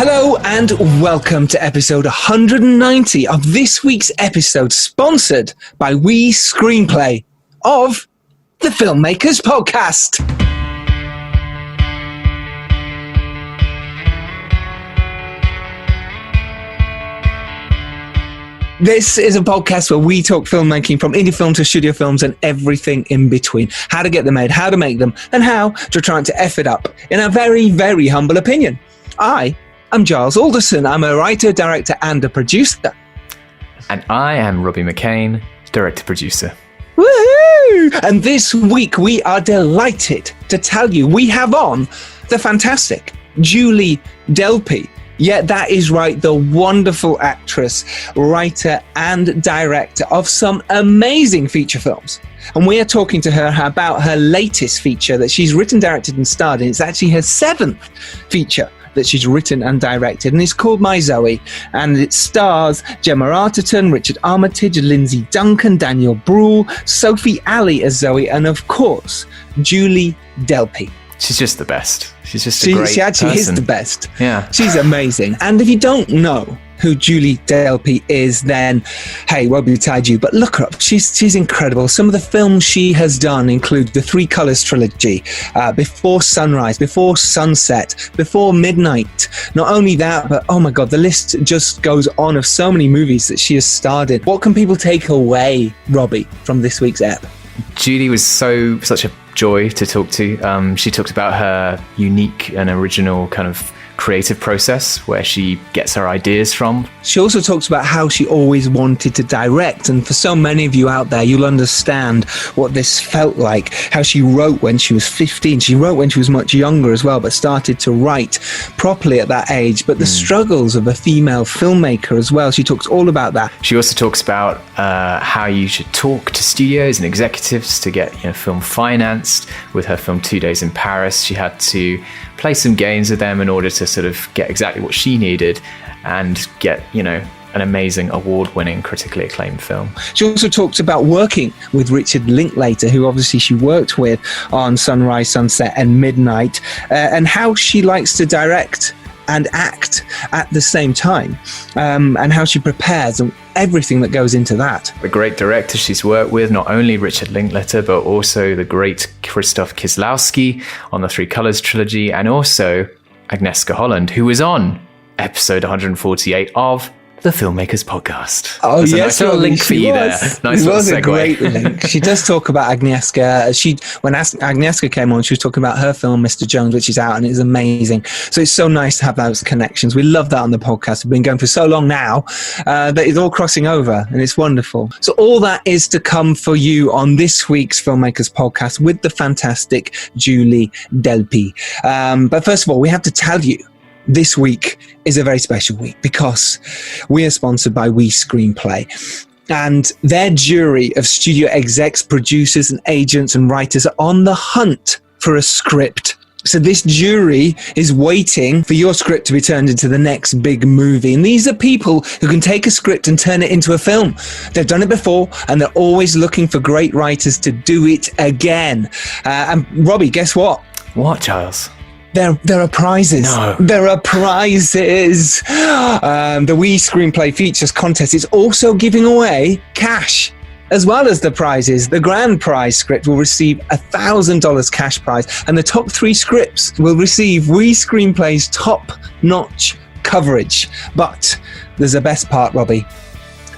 Hello and welcome to episode 190 of this week's episode, sponsored by We Screenplay of the Filmmakers Podcast. This is a podcast where we talk filmmaking, from indie film to studio films and everything in between. How to get them made, how to make them, and how to try to F it up, in a very, very humble opinion. I'm Giles Alderson. I'm a writer, director, and a producer. And I am Robbie McCain, director-producer. Woohoo! And this week we are delighted to tell you we have on the fantastic Julie Delpy. Yeah, that is right, the wonderful actress, writer, and director of some amazing feature films. And we are talking to her about her latest feature that she's written, directed, and starred in. It's actually her 7th feature that she's written and directed, and it's called My Zoe, and it stars Gemma Arterton, Richard Armitage, Lindsay Duncan, Daniel Bruhl, Sophie Ali as Zoe, and of course, Julie Delpy. She's just the best. She's just a great She actually person. is the best. Yeah. She's amazing. And if you don't know who Julie Delpy is, then, hey, woe betide you. But look her up. She's incredible. Some of the films she has done include the Three Colors trilogy, Before Sunrise, Before Sunset, Before Midnight. Not only that, but oh my God, the list just goes on of so many movies that she has starred in. What can people take away, Robbie, from this week's ep? Julie was such a joy to talk to. She talked about her unique and original kind of creative process where she gets her ideas from. She also talks about how she always wanted to direct, and for so many of you out there, you'll understand what this felt like. How she wrote when she was 15. She wrote when she was much younger as well, but started to write properly at that age. But the struggles of a female filmmaker as well, she talks all about that. She also talks about how you should talk to studios and executives to get film financed. With her film 2 Days in Paris, she had to play some games with them in order to sort of get exactly what she needed and get, an amazing award-winning, critically acclaimed film. She also talks about working with Richard Linklater, who obviously she worked with on Sunrise, Sunset and Midnight, and how she likes to direct and act at the same time, and how she prepares and everything that goes into that. The great directors she's worked with, not only Richard Linklater, but also the great Krzysztof Kieslowski on the Three Colors trilogy, and also Agnieszka Holland, who was on episode 148 of the Filmmakers Podcast. Oh, there's yes, a nice little link for you there. Nice little segue. It was a great link. She does talk about Agnieszka. When Agnieszka came on, she was talking about her film, Mr. Jones, which is out, and it's amazing. So it's so nice to have those connections. We love that on the podcast. We've been going for so long now that it's all crossing over, and it's wonderful. So all that is to come for you on this week's Filmmakers Podcast with the fantastic Julie Delpy. But first of all, we have to tell you, this week is a very special week because we are sponsored by We Screenplay, and their jury of studio execs, producers and agents and writers are on the hunt for a script. So this jury is waiting for your script to be turned into the next big movie. And these are people who can take a script and turn it into a film. They've done it before, and they're always looking for great writers to do it again. And Robbie, guess what? What, Giles? There are prizes. No. There are prizes. The We Screenplay Features contest is also giving away cash as well as the prizes. The grand prize script will receive $1,000 cash prize, and the top 3 scripts will receive We Screenplay's top-notch coverage. But there's a best part, Robbie.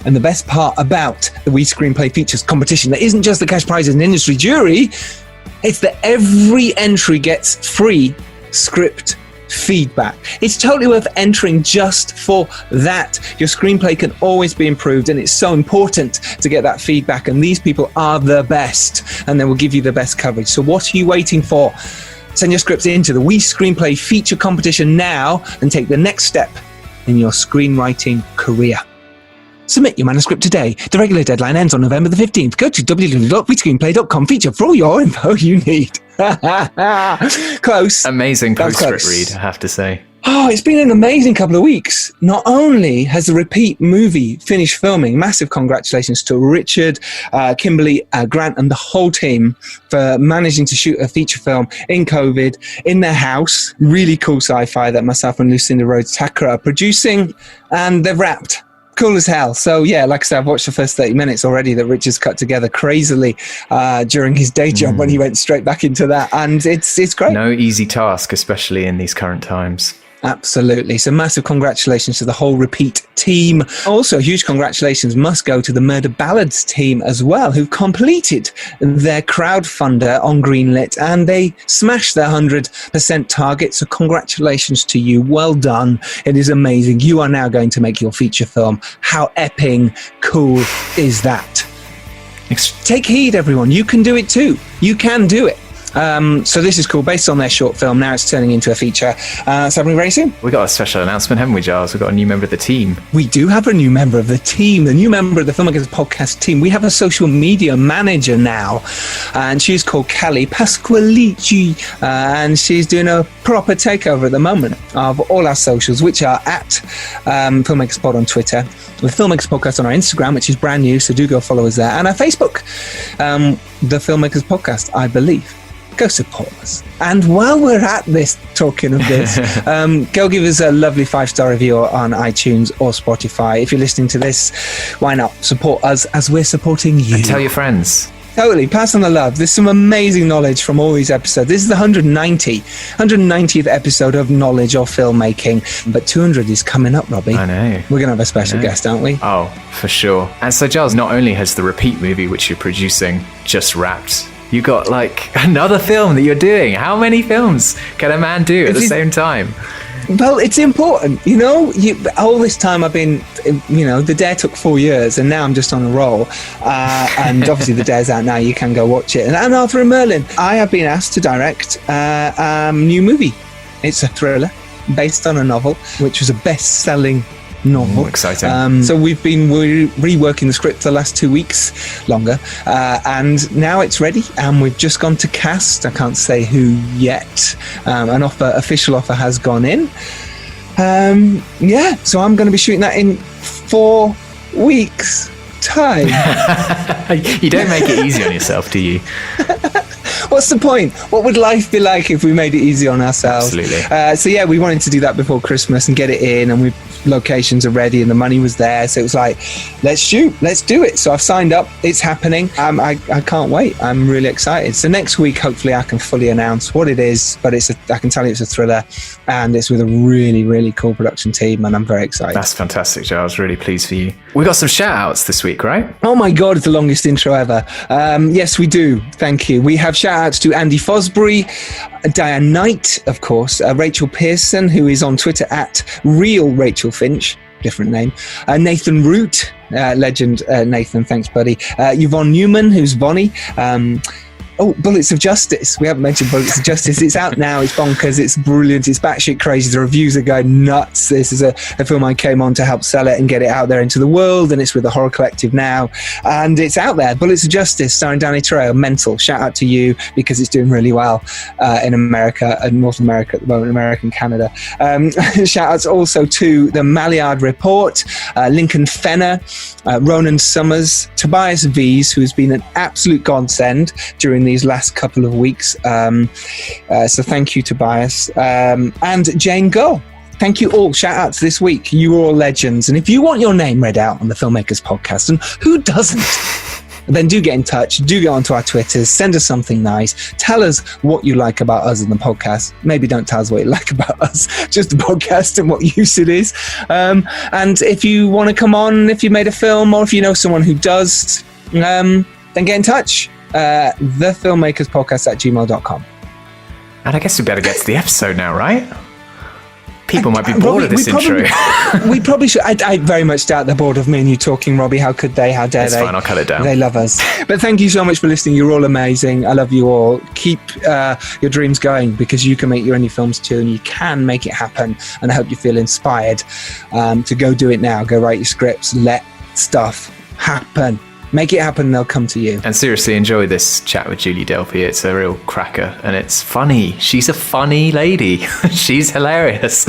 And the best part about the We Screenplay Features competition, that isn't just the cash prizes and industry jury, it's that every entry gets free script feedback. It's totally worth entering just for that. Your screenplay can always be improved, and it's so important to get that feedback, and these people are the best, and they will give you the best coverage. So what are you waiting for? Send your scripts into the We Screenplay feature competition now and take the next step in your screenwriting career. Submit your manuscript today. The regular deadline ends on November the 15th. Go to www.wescreenplay.com feature for all your info you need. Close. Amazing That was postscript close. read, I have to say. Oh, it's been an amazing couple of weeks. Not only has the repeat movie finished filming, massive congratulations to Richard, Kimberly, Grant, and the whole team for managing to shoot a feature film in COVID in their house. Really cool sci-fi that myself and Lucinda Rhodes Tucker are producing, and they've wrapped. Cool as hell. So yeah, like I said, I've watched the first 30 minutes already that Richard's cut together crazily during his day job when he went straight back into that, and it's great. No easy task, especially in these current times. Absolutely. So massive congratulations to the whole repeat team. Also, huge congratulations must go to the Murder Ballads team as well, who've completed their crowdfunder on Greenlit, and they smashed their 100% target. So congratulations to you. Well done. It is amazing. You are now going to make your feature film. How epping cool is that? Take heed, everyone. You can do it too. You can do it. So this is cool. Based on their short film, now it's turning into a feature. So happening very soon. We got a special announcement, haven't we, Giles? We've got a new member of the team. We do have a new member of the team, the new member of the Filmmakers Podcast team. We have a social media manager now, and she's called Callie Pasqualici, and she's doing a proper takeover at the moment of all our socials, which are at Filmmakers Pod on Twitter, the Filmmakers Podcast on our Instagram, which is brand new, so do go follow us there, and our Facebook, the Filmmakers Podcast, I believe. Go support us. And while we're at this, talking of this, go give us a lovely 5-star review on iTunes or Spotify. If you're listening to this, why not support us as we're supporting you? And tell your friends. Totally. Pass on the love. There's some amazing knowledge from all these episodes. This is the 190th episode of Knowledge of Filmmaking. But 200 is coming up, Robbie. I know. We're going to have a special guest, aren't we? Oh, for sure. And so, Giles, not only has the repeat movie, which you're producing, just wrapped, you got like another film that you're doing. How many films can a man do at the same time? Well, it's important, you know. All this time I've been, the Dare took 4 years, and now I'm just on a roll. And obviously the Dare's out now. You can go watch it. And Arthur and Merlin. I have been asked to direct a new movie. It's a thriller based on a novel, which was a best-selling novel. Exciting. So we've been reworking the script for the last 2 weeks longer, and now it's ready, and we've just gone to cast. I can't say who yet. An official offer has gone in. So I'm going to be shooting that in 4 weeks time. You don't make it easy on yourself, do you? What's the point? What would life be like if we made it easy on ourselves? Absolutely. We wanted to do that before Christmas and get it in, and locations are ready and the money was there, so it was like, let's shoot, let's do it. So I've signed up, it's happening. I can't wait. I'm really excited. So next week, hopefully I can fully announce what it is, but I can tell you it's a thriller, and it's with a really, really cool production team, and I'm very excited. That's fantastic, Giles. Really pleased for you. We got some shout outs this week, right? Oh my God, it's the longest intro ever. Yes, we do. Thank you. We have shout outs to Andy Fosbury, Diane Knight, of course, Rachel Pearson, who is on Twitter at Real Rachel Finch, different name, Nathan Root, legend Nathan, thanks buddy, Yvonne Newman, who's Vonnie, Bullets of Justice. We haven't mentioned Bullets of Justice. It's out now. It's bonkers. It's brilliant. It's batshit crazy. The reviews are going nuts. This is a film I came on to help sell it and get it out there into the world, and it's with the Horror Collective now, and it's out there. Bullets of Justice, starring Danny Trejo. Mental. Shout out to you, because it's doing really well in America and North America at the moment, America and Canada. Shout outs also to the Maillard Report, Lincoln Fenner, Ronan Summers, Tobias V's, who has been an absolute godsend during these last couple of weeks. So thank you, Tobias. And Jane Gull. Thank you all. Shout outs this week. You are all legends. And if you want your name read out on the Filmmakers Podcast, and who doesn't, then do get in touch. Do go onto our Twitters. Send us something nice. Tell us what you like about us and the podcast. Maybe don't tell us what you like about us, just the podcast and what use it is. And if you want to come on, if you made a film, or if you know someone who does, then get in touch. thefilmmakerspodcast@gmail.com. And I guess we better get to the episode now, right? People might be bored of this intro. We probably should. I very much doubt they're bored of me and you talking, Robbie. How could they? How dare they? It's fine, I'll cut it down. They love us. But thank you so much for listening. You're all amazing. I love you all. Keep your dreams going, because you can make your own films too, and you can make it happen. And I hope you feel inspired to go do it now. Go write your scripts. Let stuff happen. Make it happen, they'll come to you. And seriously, enjoy this chat with Julie Delpy. It's a real cracker, and it's funny. She's a funny lady. She's hilarious.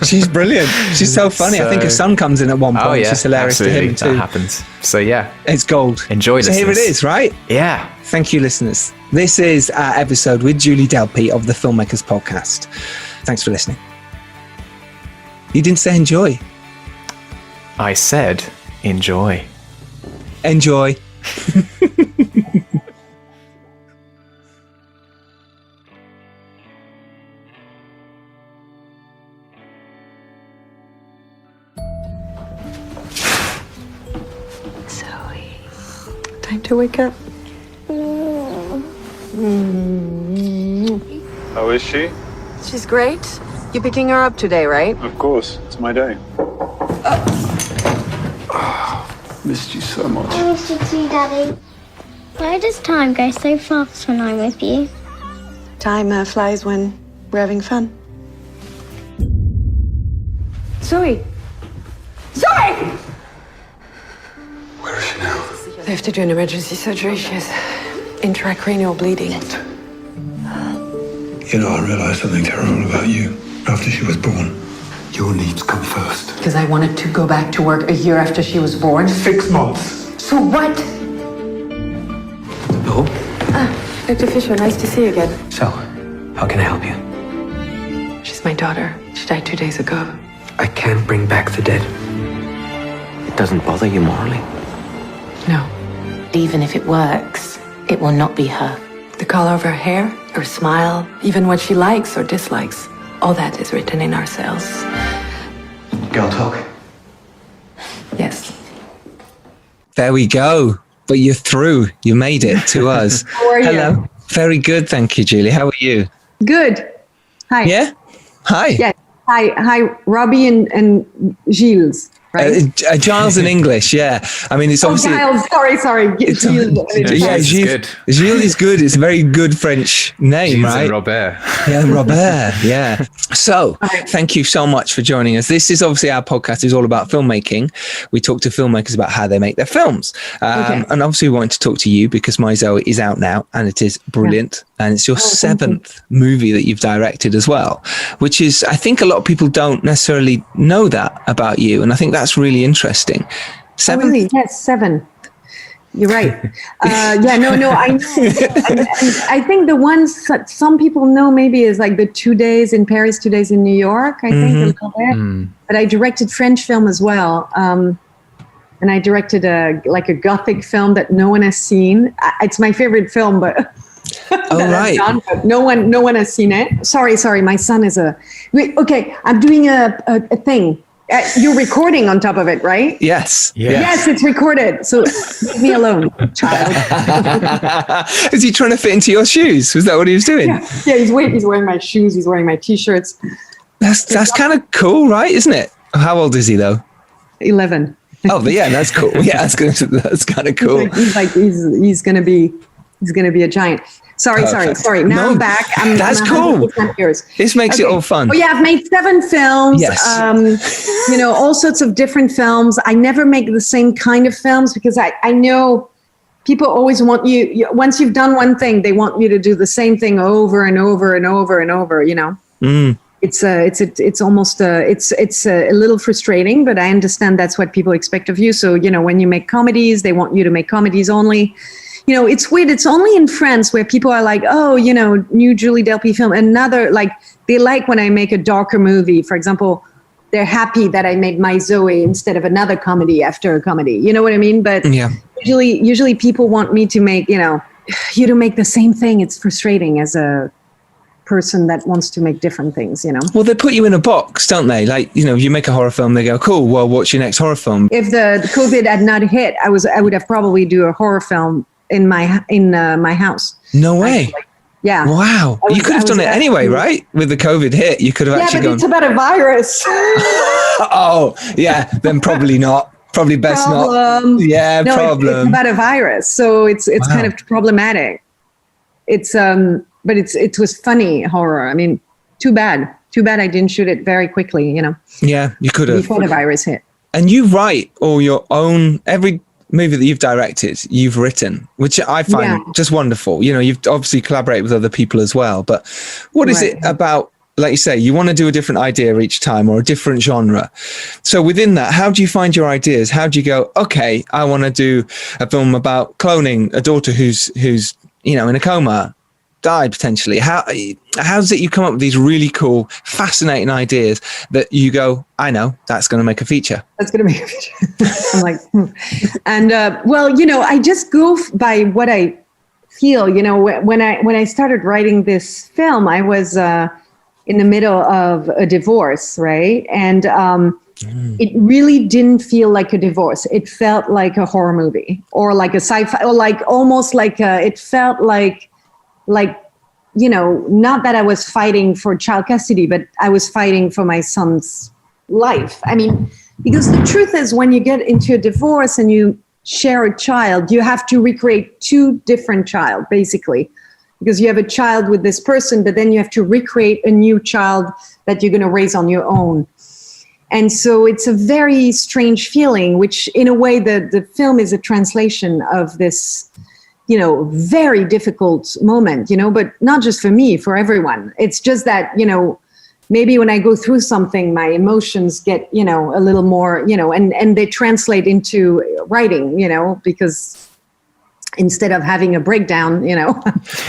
She's brilliant. She's so funny. I think her son comes in at one point. Oh, yeah, she's hilarious absolutely. to him too. That happens. So yeah, it's gold. Enjoy this. So here it is, right? Yeah. Thank you, listeners. This is our episode with Julie Delpy of the Filmmakers Podcast. Thanks for listening. You didn't say enjoy. I said enjoy. Enjoy. Zoe, time to wake up. How is she? She's great. You picking her up today, right? Of course, it's my day. Missed you so much. I missed you too, Daddy. Why does time go so fast when I'm with you? Time flies when we're having fun. Zoe! Zoe! Where is she now? They have to do an emergency surgery. She has intracranial bleeding. You know, I realized something terrible about you after she was born. Your needs come first. Because I wanted to go back to work a year after she was born. 6 months. So what? No. Dr. Fisher, nice to see you again. So, how can I help you? She's my daughter. She died 2 days ago. I can't bring back the dead. It doesn't bother you morally? No. Even if it works, it will not be her. The color of her hair, her smile, even what she likes or dislikes, all that is written in our cells. Girl talk. Yes. There we go. But you're through. You made it to us. How are you? Hello. Very good. Thank you, Julie. How are you? Good. Hi. Yeah? Hi. Yes. Hi, Robbie and Giles. Right? Giles in English, yeah. I mean, it's obviously... Giles, sorry. Giles. Yeah, Gilles is Gilles, good. Gilles is good. It's a very good French name, Gilles right? and Robert. Yeah, Robert, yeah. So, thank you so much for joining us. This is obviously our podcast is all about filmmaking. We talk to filmmakers about how they make their films. And obviously we wanted to talk to you because My Zoe is out now and it is brilliant. Yeah. And it's your seventh movie that you've directed as well, which is, I think a lot of people don't necessarily know that about you. And I think that's really interesting. Seven? Oh, really? Yes, 7. You're right. I know. I think the ones that some people know maybe is like the 2 days in Paris, 2 days in New York, I think a little bit. But I directed French film as well. And I directed a Gothic film that no one has seen. It's my favorite film, but... right. But no one has seen it. Sorry. My son is okay. I'm doing a thing. You're recording on top of it, right? Yes. Yes, it's recorded. So leave me alone, child. Is he trying to fit into your shoes? Was that what he was doing? Yeah. He's wearing my shoes. He's wearing my t-shirts. That's kind of cool, right? Isn't it? How old is he though? 11. Oh, yeah, that's cool. Yeah, that's kind of cool. He's gonna be a giant. Sorry. Now I'm back. That's cool. This makes it all fun. Oh yeah, I've made 7 films. Yes. All sorts of different films. I never make the same kind of films because I know people always want you. Once you've done one thing, they want you to do the same thing over and over and over and over. It's almost it's a little frustrating, but I understand that's what people expect of you. So when you make comedies, they want you to make comedies only. It's weird. It's only in France where people are like, oh, new Julie Delpy film. Another, they like when I make a darker movie. For example, they're happy that I made My Zoe instead of another comedy after a comedy. You know what I mean? But usually people want me to make, you to make the same thing. It's frustrating as a person that wants to make different things, Well, they put you in a box, don't they? You make a horror film, they go, cool, well, what's your next horror film? If the COVID had not hit, I would have probably do a horror film in my house. No way. Actually. Yeah. Wow. You could have done it anyway, right? With the COVID hit, you could have actually gone. Yeah, but it's about a virus. Oh, yeah. Then probably not. Probably best not. Yeah, no, problem. It's about a virus, so it's kind of problematic. It's but it was funny horror. I mean, too bad I didn't shoot it very quickly. Yeah, you could have before the virus hit. And you write all your own movie that you've directed, you've written, which I find just wonderful. You know, you've obviously collaborated with other people as well, but what is it about, like you say, you want to do a different idea each time or a different genre. So within that, how do you find your ideas? How do you go, okay, I want to do a film about cloning a daughter who's, you know, in a coma, died potentially. How does it you come up with these really cool, fascinating ideas that you go, I know, that's going to make a feature. That's going to make a feature. I'm like, And well, you know, I just go by what I feel. You know, when I started writing this film, I was in the middle of a divorce, right? And it really didn't feel like a divorce. It felt like a horror movie or like a sci-fi, or like almost like it felt like, you know, not that I was fighting for child custody, but I was fighting for my son's life. I mean, because the truth is, when you get into a divorce and you share a child, you have to recreate two different child, basically, because you have a child with this person, but then you have to recreate a new child that you're going to raise on your own. And so it's a very strange feeling, which in a way the film is a translation of this, you know, very difficult moment, you know, but not just for me, for everyone. It's just that, you know, maybe when I go through something, my emotions get, you know, a little more, you know, and they translate into writing, you know, because instead of having a breakdown, you know.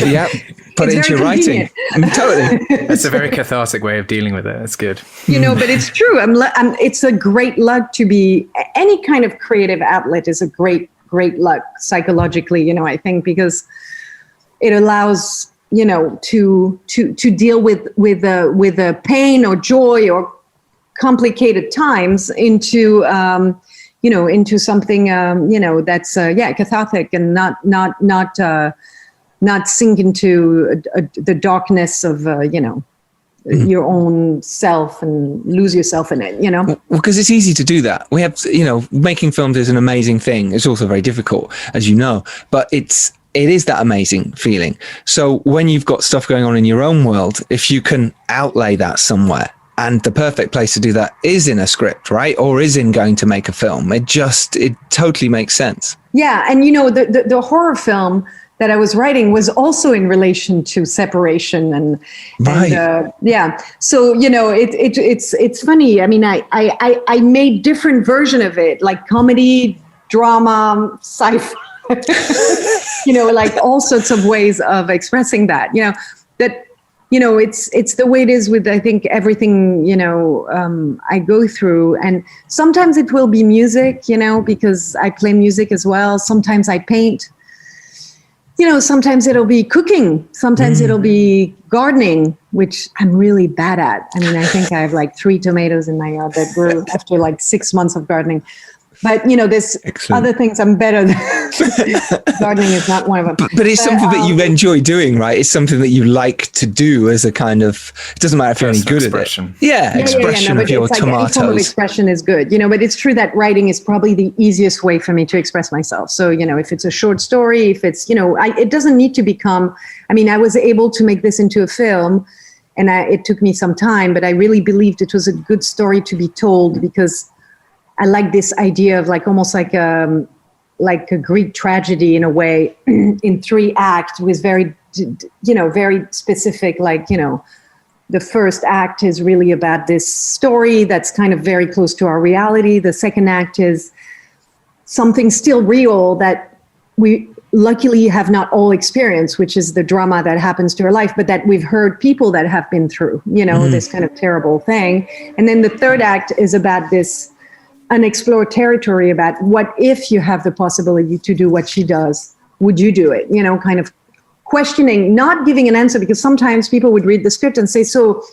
Yeah, put it into your writing. Totally. It's a very cathartic way of dealing with it. It's good. You know, but it's true. It's a great luck to be, any kind of creative outlet is a great luck psychologically, you know, I think, because it allows, you know, to deal with the pain or joy or complicated times into, you know, into something, you know, that's cathartic and not sink into the darkness of, you know, your own self and lose yourself in it, you know? Well, because it's easy to do that. We have, you know, making films is an amazing thing. It's also very difficult, as you know, but it is that amazing feeling. So when you've got stuff going on in your own world, if you can outlay that somewhere, and the perfect place to do that is in a script, right? Or is in going to make a film. It totally makes sense. Yeah. And, you know, the horror film that I was writing was also in relation to separation and so, you know, it's funny. I mean, I made different version of it, like comedy, drama, sci-fi, you know, like all sorts of ways of expressing that, you know, that, you know, it's the way it is with, I think, everything, you know, I go through. And sometimes it will be music, you know, because I play music as well. Sometimes I paint. You know, sometimes it'll be cooking. Sometimes it'll be gardening, which I'm really bad at. I mean, I think I have like 3 tomatoes in my yard that grew after like 6 months of gardening. But, you know, there's other things I'm better than. Gardening is not one of them. But it's something that you enjoy doing, right? It's something that you like to do as a kind of, it doesn't matter if you're any good at it. Yeah, expression of your tomatoes. Any form of expression is good, you know, but it's true that writing is probably the easiest way for me to express myself. So, you know, if it's a short story, if it's, you know, it doesn't need to become, I mean, I was able to make this into a film and it took me some time, but I really believed it was a good story to be told because I like this idea of like almost like a Greek tragedy in a way, in 3 acts with very, you know, very specific, like, you know, the first act is really about this story that's kind of very close to our reality. The second act is something still real that we luckily have not all experienced, which is the drama that happens to our life, but that we've heard people that have been through, you know, this kind of terrible thing. And then the third act is about this unexplored territory about what if you have the possibility to do what she does, would you do it? You know, kind of questioning, not giving an answer, because sometimes people would read the script and say, so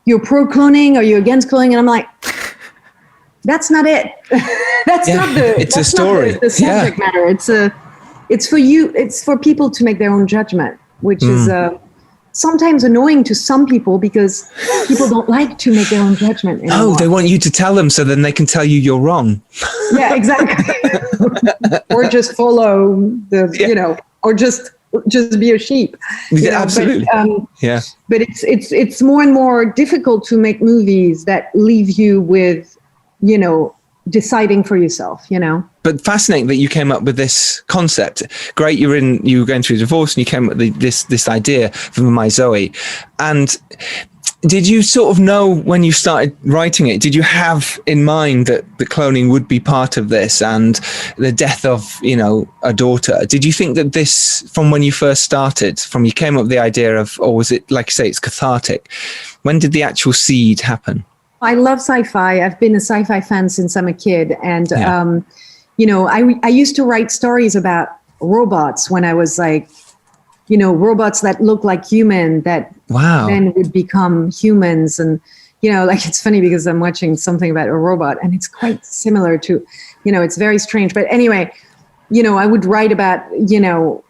you're pro cloning, are you against cloning? And I'm like, that's not it. That's not the, it's a story. The subject matter. It's for you. It's for people to make their own judgment, which is sometimes annoying to some people because people don't like to make their own judgment anymore. Oh, they want you to tell them so then they can tell you you're wrong. Yeah, exactly. Or just follow the, you know, or just be a sheep. Yeah, absolutely. But it's more and more difficult to make movies that leave you with, you know, deciding for yourself, you know. But fascinating that you came up with this concept. Great, you were going through a divorce and you came up with this idea for My Zoe. And did you sort of know when you started writing it, did you have in mind that the cloning would be part of this and the death of, you know, a daughter? Did you think that this, from when you first started, from you came up with the idea of, or was it, like you say, it's cathartic? When did the actual seed happen? I love sci-fi. I've been a sci-fi fan since I'm a kid. And, you know, I used to write stories about robots when I was like, you know, robots that look like human that then would become humans. And, you know, like, it's funny because I'm watching something about a robot and it's quite similar to, you know, it's very strange. But anyway, you know, I would write about, you know,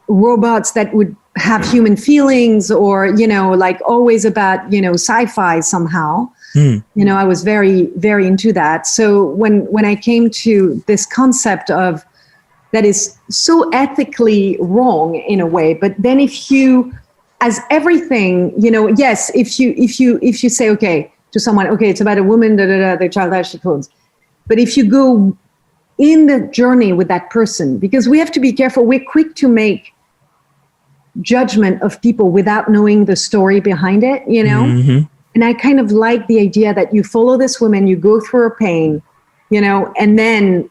robots that would have human feelings, or, you know, like always about, you know, sci-fi somehow. You know, I was very, very into that. So when I came to this concept of that is so ethically wrong in a way, but then if you, as everything, you know, yes, if you say, okay, to someone, okay, it's about a woman, the child that she clones. But if you go in the journey with that person, because we have to be careful, we're quick to make judgment of people without knowing the story behind it, you know? Mm-hmm. And I kind of like the idea that you follow this woman, you go through her pain, you know, and then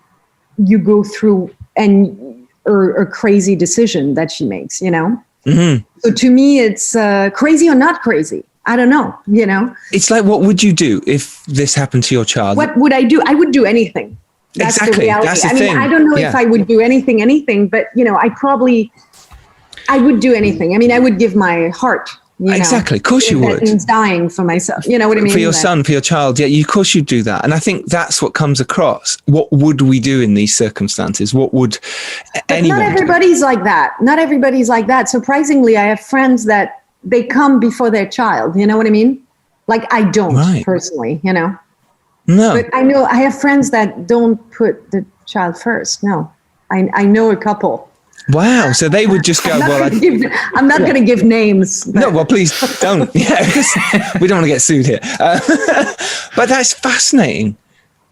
you go through a crazy decision that she makes, you know? Mm-hmm. So to me, it's crazy or not crazy. I don't know, you know? It's like, what would you do if this happened to your child? What would I do? I would do anything. That's exactly. The reality. That's the thing. I don't know if I would do anything, but, you know, I would do anything. I mean, I would give my heart. Exactly. Of course you would. It's dying for myself. You know what I mean? For your son, for your child. Yeah, of course you'd do that. And I think that's what comes across. What would we do in these circumstances? What would anyone do? Not everybody's like that. Not everybody's like that. Surprisingly, I have friends that they come before their child. You know what I mean? Like, I don't personally, you know? No. But I know I have friends that don't put the child first. No. I know a couple. Wow. So they would just go, I'm not going to give names. But. No, well, please don't. Yeah, because we don't want to get sued here. But that's fascinating.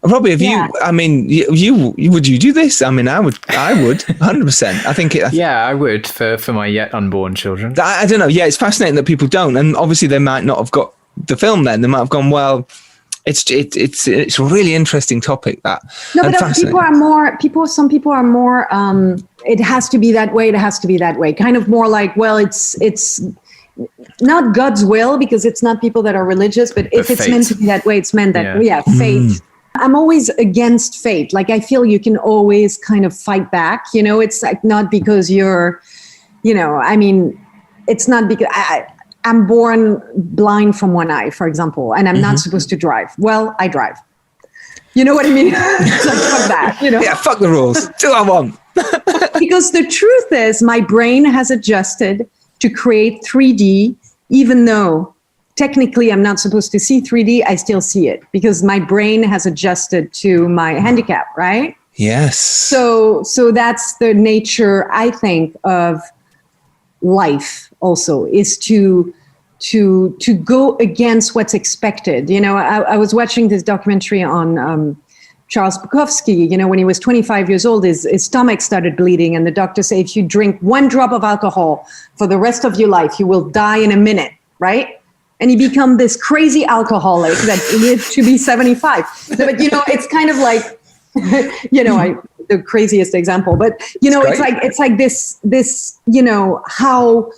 Robbie, have you, I mean, you would you do this? I mean, I would 100%. I think I would for my yet unborn children. I don't know. Yeah, it's fascinating that people don't. And obviously they might not have got the film then. They might have gone, well, it's a really interesting topic, that. No, but some people are more, it has to be that way. It has to be that way. Kind of more like, well, it's not God's will, because it's not people that are religious, but if it's meant to be that way, it's meant that, fate. I'm always against fate. Like, I feel you can always kind of fight back, you know, it's like not because you're, you know, I mean, it's not because I'm born blind from one eye, for example, and I'm not supposed to drive. Well, I drive. You know what I mean? It's like, fuck that, you know? Yeah, fuck the rules. Do what I want. Because the truth is, my brain has adjusted to create 3D, even though technically I'm not supposed to see 3D, I still see it because my brain has adjusted to my handicap, right? Yes. So that's the nature, I think, of life also, is to go against what's expected. You know, I was watching this documentary on Charles Bukowski. You know, when he was 25 years old, his stomach started bleeding, and the doctor said, if you drink 1 drop of alcohol for the rest of your life, you will die in a minute, right? And he became this crazy alcoholic that lived to be 75. But, you know, it's kind of like, you know, the craziest example, but, you know, it's like this, you know, how,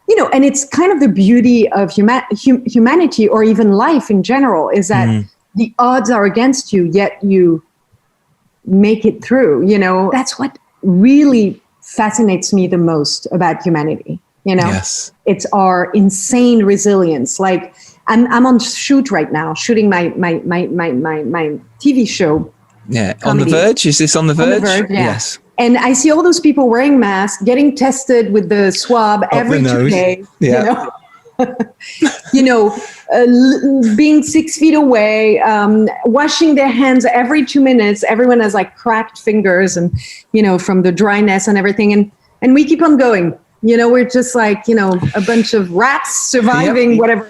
you know, and it's kind of the beauty of humanity, or even life in general, is that the odds are against you, yet you make it through, you know. That's what really fascinates me the most about humanity, you know. Yes. It's our insane resilience. Like, I'm on shoot right now, shooting my TV show. Yeah, comedy. On the Verge? Is this on the Verge? On the Verge, yeah. Yes. And I see all those people wearing masks, getting tested with the swab every 2 days. Yeah. You know, being 6 feet away, washing their hands every 2 minutes. Everyone has like cracked fingers, and, you know, from the dryness and everything. And we keep on going. You know, we're just like, you know, a bunch of rats surviving whatever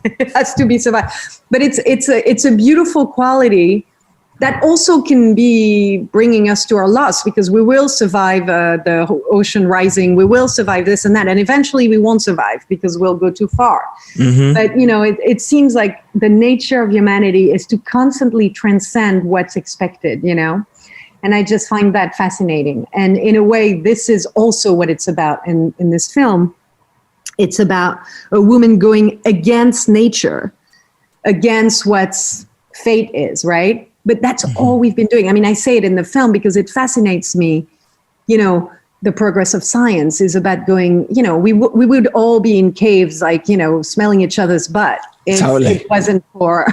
it has to be survived. But it's a beautiful quality that also can be bringing us to our loss, because we will survive the ocean rising, we will survive this and that, and eventually we won't survive because we'll go too far. But it seems like the nature of humanity is to constantly transcend what's expected, and I just find that fascinating. And in a way, this is also what it's about in this film. It's about a woman going against nature, against what's fate is, right? But that's all we've been doing. I mean, I say it in the film because it fascinates me. The progress of science is about going, we would all be in caves, like, smelling each other's butt. If it wasn't for...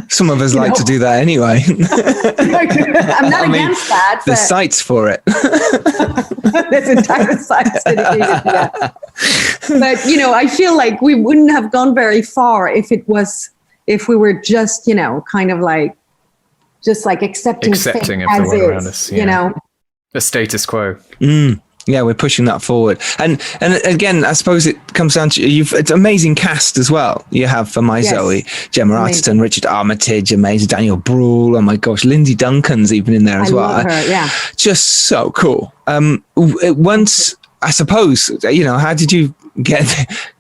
Some of us like to do that anyway. I'm not against that. There's sites for it. There's entire sites dedicated to that. But, I feel like we wouldn't have gone very far if we were just, kind of like, just like accepting everyone around us, the status quo. Yeah, we're pushing that forward, and again, I suppose it comes down to it's an amazing cast as well. You have for My Zoe, Gemma Arterton, Richard Armitage, amazing, Daniel Bruhl. Oh my gosh, Lindsay Duncan's even in there as well. Love her, yeah, just so cool. Once, I suppose, how did you get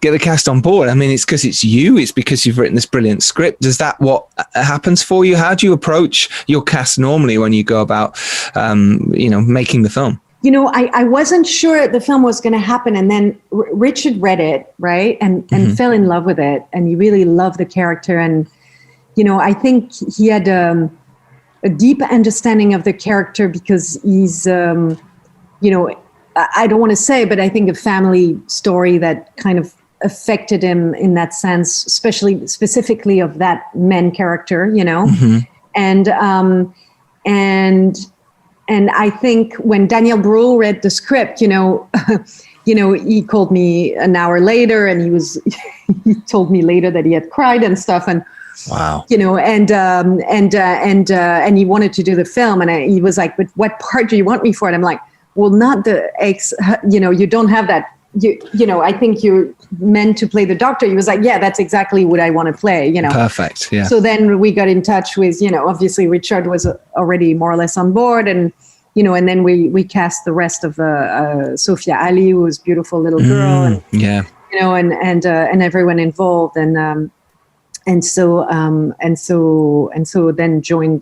the cast on board? I mean, it's because it's you. It's because you've written this brilliant script. Is that what happens for you? How do you approach your cast normally when you go about, making the film? I wasn't sure the film was going to happen. And then Richard read it, right? And fell in love with it. And he really loved the character. And, I think he had a deep understanding of the character because he's, I don't want to say, but I think a family story that kind of affected him in that sense, specifically of that main character, And I think when Daniel Bruhl read the script, he called me an hour later, and he told me later that he had cried and stuff. And wow, and he wanted to do the film, and he was like, "But what part do you want me for?" And I'm like, "Well, not the you don't have that. I think you're meant to play the doctor." He was like, "Yeah, that's exactly what I want to play." Perfect. Yeah. So then we got in touch with, obviously Richard was already more or less on board, and and then we cast the rest of Sophia Ali, who was a beautiful little girl, and and everyone involved, and so then joins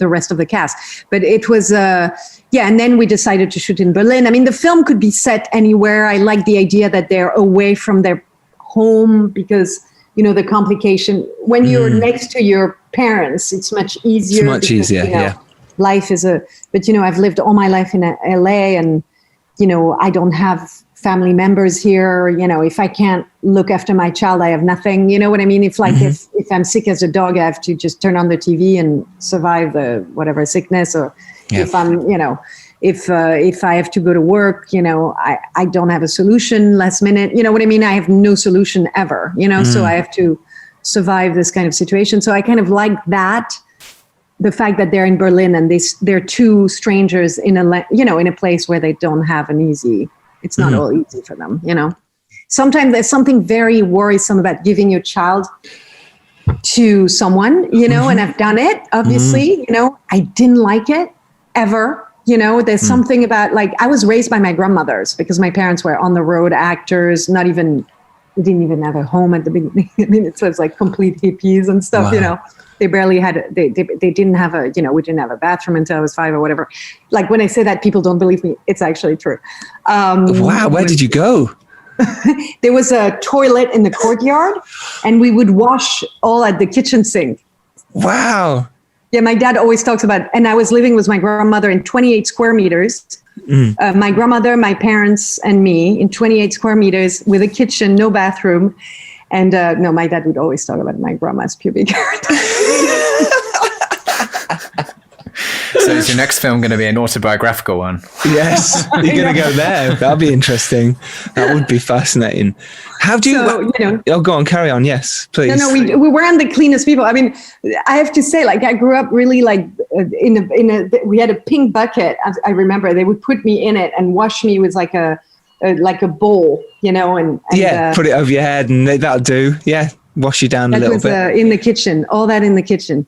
the rest of the cast. But it was and then we decided to shoot in Berlin. I mean, the film could be set anywhere. I like the idea that they're away from their home because the complication when you're next to your parents, it's much easier. It's much easier, yeah. Life is but I've lived all my life in LA, and I don't have family members here. If I can't look after my child, I have nothing. You know what I mean? If if I'm sick as a dog, I have to just turn on the TV and survive the whatever sickness. Or if I'm, if I have to go to work, I don't have a solution last minute. You know what I mean? I have no solution ever. So I have to survive this kind of situation. So I kind of like that. The fact that they're in Berlin and they're two strangers in a place where they don't have an easy. It's not all easy for them, Sometimes there's something very worrisome about giving your child to someone, and I've done it, obviously, I didn't like it ever. There's something about, like, I was raised by my grandmothers because my parents were on the road actors, they didn't even have a home at the beginning. I mean, it was like complete hippies and stuff, Wow. They barely had, they didn't have we didn't have a bathroom until I was 5 or whatever. Like, when I say that, people don't believe me. It's actually true. Wow. Where did you go? There was a toilet in the courtyard, and we would wash all at the kitchen sink. Wow. Yeah, my dad always talks about, and I was living with my grandmother in 28 square meters. My grandmother, my parents, and me in 28 square meters with a kitchen, no bathroom. And no, my dad would always talk about my grandma's pubic hair. So is your next film going to be an autobiographical one? Yes, you're going to go there. That'll be interesting. That would be fascinating. How do you? Oh, go on, carry on. Yes, please. No, we weren't the cleanest people. I mean, I have to say, like, I grew up really like we had a pink bucket. I remember they would put me in it and wash me with like a bowl, and put it over your head and that'll do. Yeah, wash you down a little bit. In the kitchen, all that in the kitchen.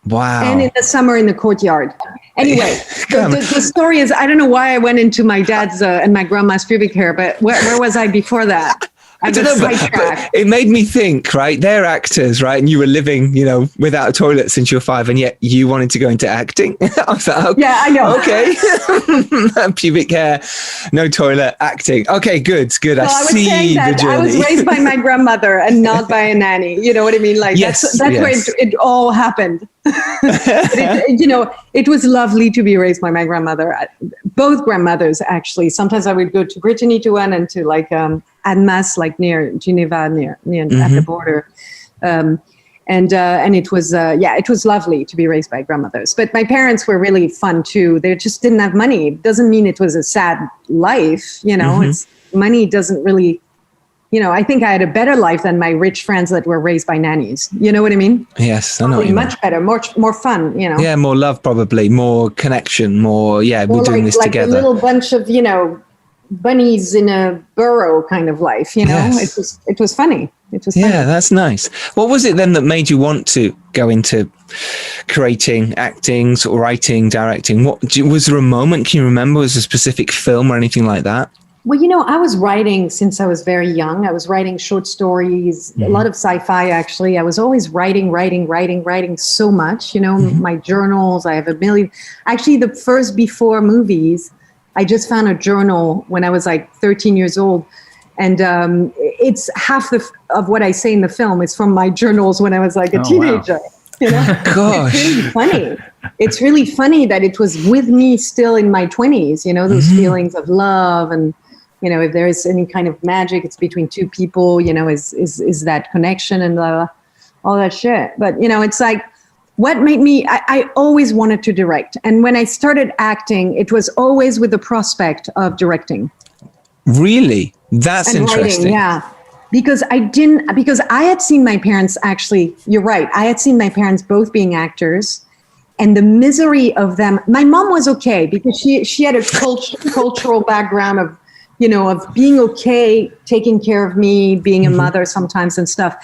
Wow. And in the summer in the courtyard. Anyway, the story is, I don't know why I went into my dad's and my grandma's pubic hair, but where was I before that? I don't know, but it made me think, right? They're actors, right? And you were living, without a toilet since you were 5, and yet you wanted to go into acting. I was like, okay, yeah, I know. Okay. Pubic hair, no toilet, acting. Okay, good. I see the journey. I was raised by my grandmother and not by a nanny. You know what I mean? Like that's where it all happened. It was lovely to be raised by my grandmother. Both grandmothers, actually. Sometimes I would go to Brittany to one and to Annemasse, near Geneva, near at the border. And it was lovely to be raised by grandmothers. But my parents were really fun too. They just didn't have money. It doesn't mean it was a sad life. It's money doesn't really. I think I had a better life than my rich friends that were raised by nannies. You know what I mean? Yes, I know. Much better, more fun. Yeah, more love, probably more connection, more. We're doing this together. A little bunch of bunnies in a burrow kind of life. Yes. It was funny. It was funny. Yeah, that's nice. What was it then that made you want to go into creating, acting, sort of writing, directing? Was there a moment? Can you remember? Was there a specific film or anything like that? Well, I was writing since I was very young. I was writing short stories, a lot of sci-fi, actually. I was always writing so much, my journals. I have a million. Actually, the first before movies, I just found a journal when I was 13 years old. And it's half of what I say in the film is from my journals when I was a teenager. Wow. Gosh. It's really funny. It's really funny that it was with me still in my 20s, those feelings of love and, if there is any kind of magic, it's between two people, is that connection and all that shit. But, it's what made me, I always wanted to direct. And when I started acting, it was always with the prospect of directing. Really? That's interesting. Writing, yeah. Because I had seen my parents, actually, you're right. I had seen my parents both being actors. And the misery of them, my mom was okay because she had a cultural background of being okay, taking care of me, being a mother sometimes and stuff.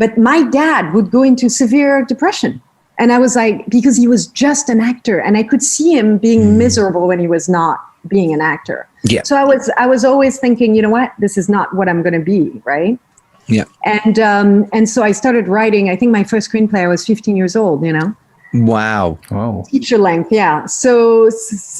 But my dad would go into severe depression. And I was because he was just an actor and I could see him being miserable when he was not being an actor. Yeah. So I was always thinking, this is not what I'm going to be. Right. Yeah. And so I started writing. I think my first screenplay, I was 15 years old, Wow. Feature length. Yeah. So,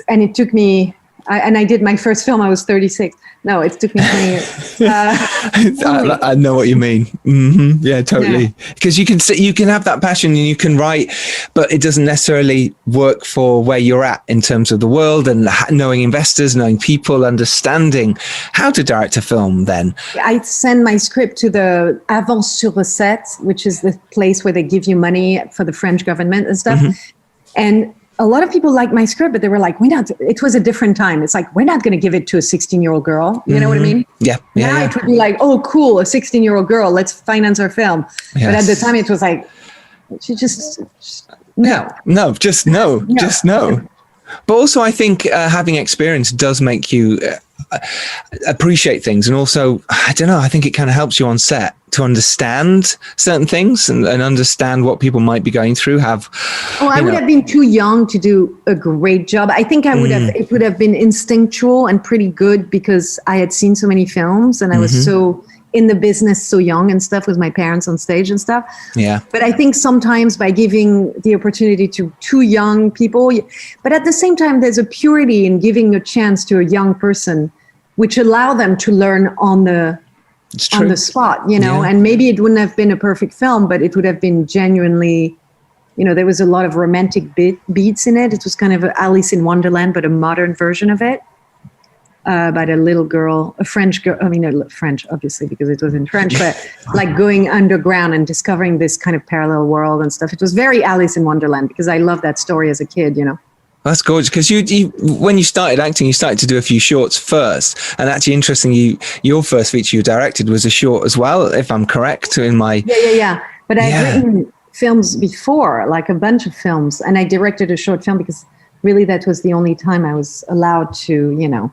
and it took me, and I did my first film, I was 36. No, it took me 20 years. I know what you mean. Mm-hmm. Yeah, totally. Because you can have that passion and you can write, but it doesn't necessarily work for where you're at in terms of the world and knowing investors, knowing people, understanding how to direct a film then. I send my script to the Avance sur Recette, which is the place where they give you money for the French government and stuff. And a lot of people liked my script, but they were like, it was a different time. It's we're not going to give it to a 16-year-old girl. You know what I mean? Yeah. Now it would be oh, cool, a 16-year-old girl, let's finance our film. Yes. But at the time it was she just no. No, just no. Just no. But also I think having experience does make you appreciate things. And also, I don't know, I think it kind of helps you on set to understand certain things and understand what people might be going through. I would have been too young to do a great job. I think I would have, it would have been instinctual and pretty good because I had seen so many films and I was so in the business so young and stuff with my parents on stage and stuff. Yeah. But I think sometimes by giving the opportunity to two young people, but at the same time, there's a purity in giving a chance to a young person, which allow them to learn on the spot, and maybe it wouldn't have been a perfect film, but it would have been genuinely, there was a lot of romantic beats in it. It was kind of Alice in Wonderland, but a modern version of it. About a little girl, a French girl, French, obviously, because it was in French, but going underground and discovering this kind of parallel world and stuff. It was very Alice in Wonderland because I loved that story as a kid, That's gorgeous because you when you started acting, you started to do a few shorts first, and actually, interestingly, your first feature you directed was a short as well, if I'm correct. In my but I've written films before, a bunch of films, and I directed a short film because really that was the only time I was allowed to,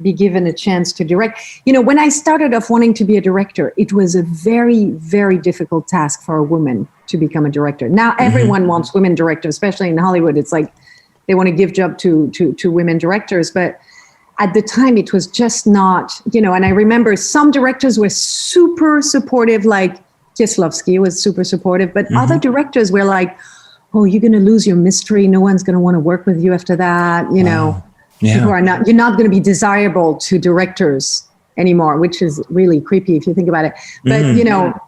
be given a chance to direct. When I started off wanting to be a director, it was a very, very difficult task for a woman to become a director. Now everyone wants women directors, especially in Hollywood. It's like they want to give job to women directors, but at the time it was just not, and I remember some directors were super supportive, like Kieslowski was super supportive, but other directors were like, oh, you're going to lose your mystery. No one's going to want to work with you after that. People are not, you're not going to be desirable to directors anymore, which is really creepy if you think about it. But,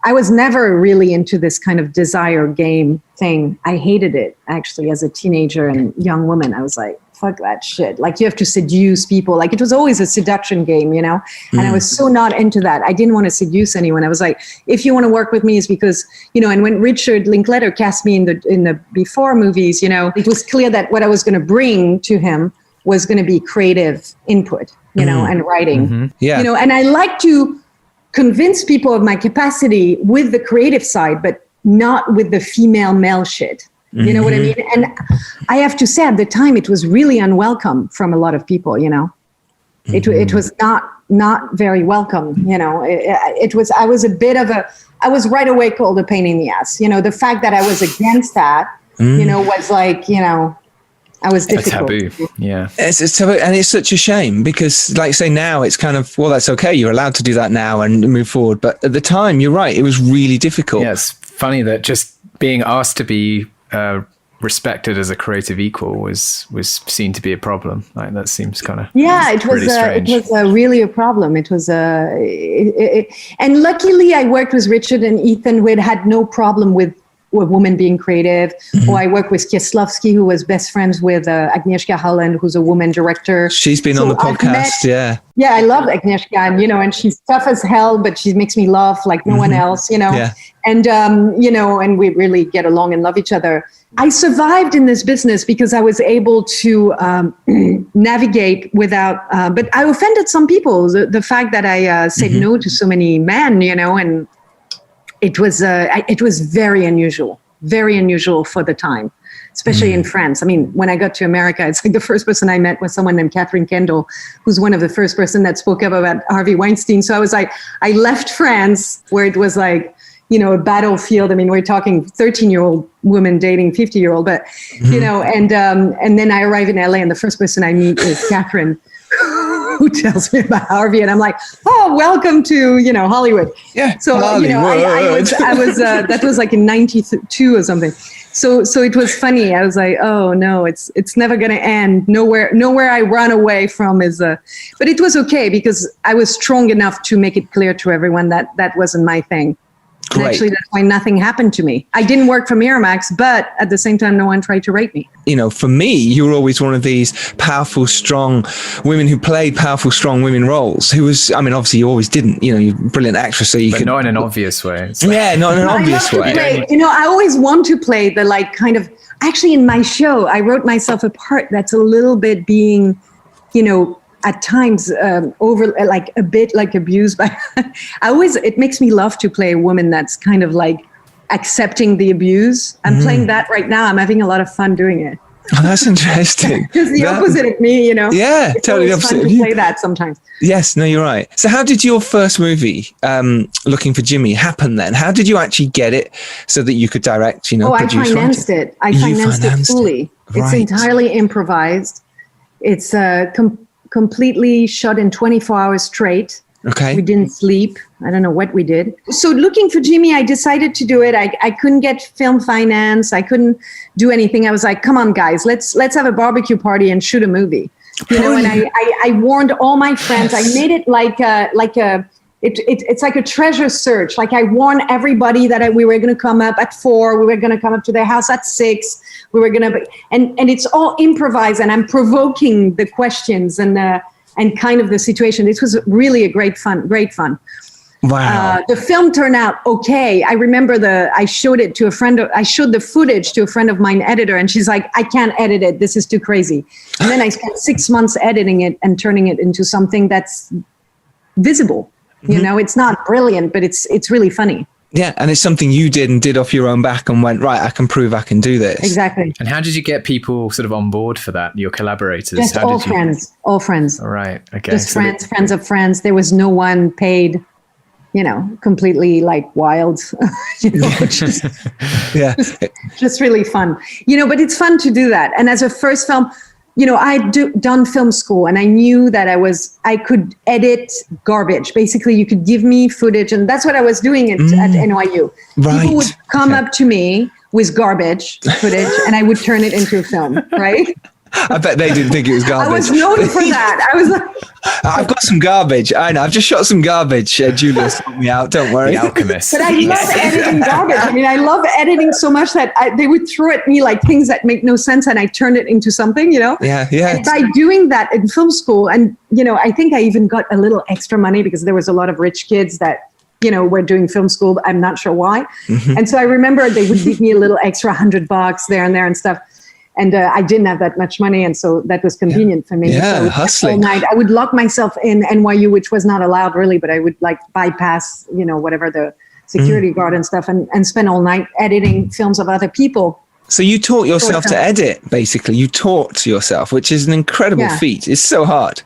I was never really into this kind of desire game thing. I hated it actually as a teenager and young woman. I was like, fuck that shit. Like, you have to seduce people. Like, it was always a seduction game, and I was so not into that. I didn't want to seduce anyone. I was like, if you want to work with me, it's because, and when Richard Linklater cast me in the before movies, it was clear that what I was going to bring to him was going to be creative input, and writing, and I like to convince people of my capacity with the creative side, but not with the female male shit. You know what I mean? And I have to say, at the time, it was really unwelcome from a lot of people, It was not very welcome, It was, I was right away called a pain in the ass. The fact that I was against that, was like, I was difficult. A taboo, yeah. It's taboo, and it's such a shame because, like, say now, it's kind of, well, that's okay. You're allowed to do that now and move forward. But at the time, you're right. It was really difficult. Yeah, it's funny that just being asked to be respected as a creative equal was seen to be a problem. Like, that seems kind of it was really a problem. It was and luckily I worked with Richard and Ethan, who had no problem with women being creative. Or I worked with Kieslowski, who was best friends with Agnieszka Holland, who's a woman director. She's been on the podcast. Yeah, I love Agnieszka, and she's tough as hell, but she makes me laugh like no one else, And, and we really get along and love each other. I survived in this business because I was able to navigate without, but I offended some people. The fact that I said no to so many men, and it was very unusual for the time, especially in France. I mean, when I got to America, it's like the first person I met was someone named Catherine Kendall, who's one of the first person that spoke up about Harvey Weinstein. So I was like, I left France where it was like, a battlefield. I mean, we're talking 13-year-old woman dating 50-year-old, but, and then I arrive in LA and the first person I meet is Catherine, who tells me about Harvey, and I'm like, oh, welcome to, Hollywood. Yeah. So, I was that was like in 92 or something. So it was funny. I was like, oh no, it's never going to end. Nowhere I run away from is but it was okay because I was strong enough to make it clear to everyone that that wasn't my thing. And actually, that's why nothing happened to me. I didn't work for Miramax, but at the same time, no one tried to rape me. For me, you were always one of these powerful, strong women who played powerful, strong women roles. Obviously you always didn't, you're a brilliant actress. So but not in an obvious way. Not in an obvious way. I always want to play the actually in my show, I wrote myself a part that's a little bit being, at times over like a bit like abused by it makes me laugh to play a woman that's kind of like accepting the abuse. I'm playing that right now. I'm having a lot of fun doing it. Oh, that's interesting. It's the opposite of me, Yeah, it's totally opposite. Fun to play that sometimes. Yes, no, you're right. So how did your first movie, Looking for Jimmy, happen then? How did you actually get it so that you could direct, I financed it. I financed it fully. Right. It's entirely improvised. It's completely shot in 24 hours straight. Okay. We didn't sleep. I don't know what we did. So Looking for Jimmy, I decided to do it. I couldn't get film finance. I couldn't do anything. I was like, come on, guys, let's have a barbecue party and shoot a movie. And I warned all my friends. I made it it's like a treasure search. Like, I warned everybody that we were going to come up at 4. We were going to come up to their house at 6. We were going to, and it's all improvised, and I'm provoking the questions and kind of the situation. This was really a great fun. Wow. The film turned out okay. I remember I showed the footage to a friend of mine, editor, and she's like, I can't edit it. This is too crazy. And then I spent 6 months editing it and turning it into something that's visible. It's not brilliant, but it's really funny. Yeah, and it's something you did off your own back and went, right, I can prove I can do this. Exactly. And how did you get people sort of on board for that, your collaborators? Just all friends. All right, okay. Just friends of friends. There was no one paid. completely like wild, just, just really fun, but it's fun to do that. And as a first film, I'd done film school, and I knew that I could edit garbage. Basically, you could give me footage, and that's what I was doing at NYU. Right. People would come up to me with garbage footage, and I would turn it into a film, right? I bet they didn't think it was garbage. I was known for that. I was like, I've got some garbage. I know. I've just shot some garbage. Julia sorted me out. Don't worry. The Alchemist. But I love editing garbage. I mean, I love editing so much that they would throw at me like things that make no sense, and I turned it into something, Yeah. And by doing that in film school, and, I think I even got a little extra money because there was a lot of rich kids that, were doing film school, but I'm not sure why. Mm-hmm. And so I remember they would give me a little extra $100 there and there and stuff. And I didn't have that much money, and so that was convenient for me. Yeah, so hustling. All night, I would lock myself in NYU, which was not allowed really, but I would like bypass, whatever the security guard and stuff, and spend all night editing films of other people. So you taught yourself to edit, basically. You taught yourself, which is an incredible feat. It's so hard.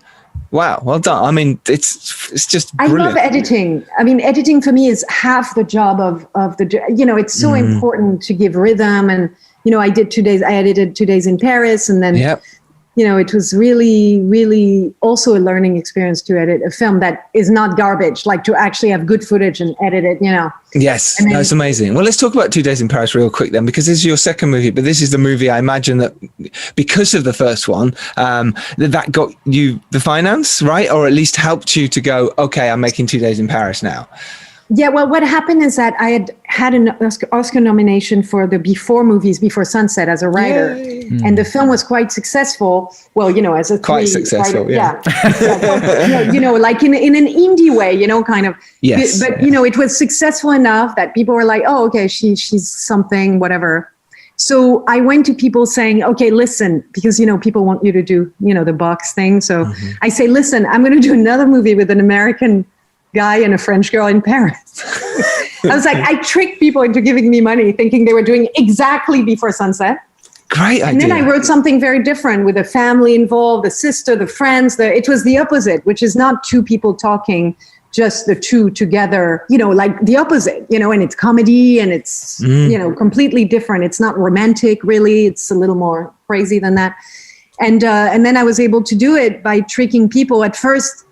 Wow, well done. I mean, it's just brilliant. I love editing. I mean, editing for me is half the job of the, it's so important to give rhythm. And, I edited 2 days in Paris, and then, it was really, really also a learning experience to edit a film that is not garbage, like to actually have good footage and edit it, Yes, then, that's amazing. Well, let's talk about 2 days in Paris real quick then, because this is your second movie, but this is the movie I imagine that because of the first one, that got you the finance, right? Or at least helped you to go, okay, I'm making 2 days in Paris now. Yeah, well, what happened is that I had an Oscar nomination for the Before movies, Before Sunset, as a writer. And the film was quite successful. Well, as a quite successful, writer, like in an indie way, kind of. Yes. But, it was successful enough that people were like, oh, okay, she's something, whatever. So I went to people saying, okay, listen, because, people want you to do, the box thing. So I say, listen, I'm going to do another movie with an American guy and a French girl in Paris. I was like, I tricked people into giving me money thinking they were doing exactly Before Sunset. Great idea. And then I wrote something very different with a family involved, the sister, the friends. It was the opposite, which is not two people talking, just the two together, like the opposite, and it's comedy and it's, completely different. It's not romantic, really. It's a little more crazy than that. And then I was able to do it by tricking people. At first,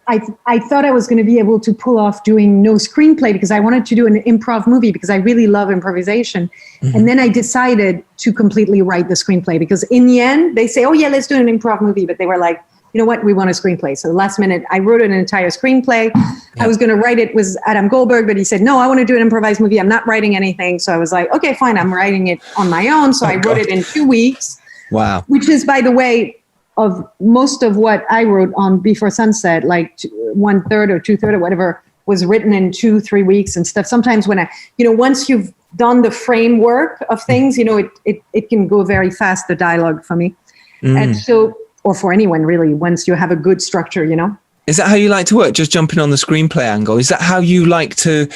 I thought I was going to be able to pull off doing no screenplay because I wanted to do an improv movie because I really love improvisation. And then I decided to completely write the screenplay because in the end, they say, oh yeah, let's do an improv movie. But they were like, you know what, we want a screenplay. So last minute, I wrote an entire screenplay. I was going to write it with Adam Goldberg, but he said, no, I want to do an improvised movie. I'm not writing anything. So I was like, okay, fine. I'm writing it on my own. So I wrote it in 2 weeks. Wow. Which is, by the way, of most of what I wrote on Before Sunset, like 1/3 or 2/3 or whatever, was written in 2-3 weeks and stuff. Sometimes when once you've done the framework of things, it can go very fast, the dialogue for me. And so, or for anyone really, once you have a good structure, Is that how you like to work? Just jumping on the screenplay angle? Is that how you like to?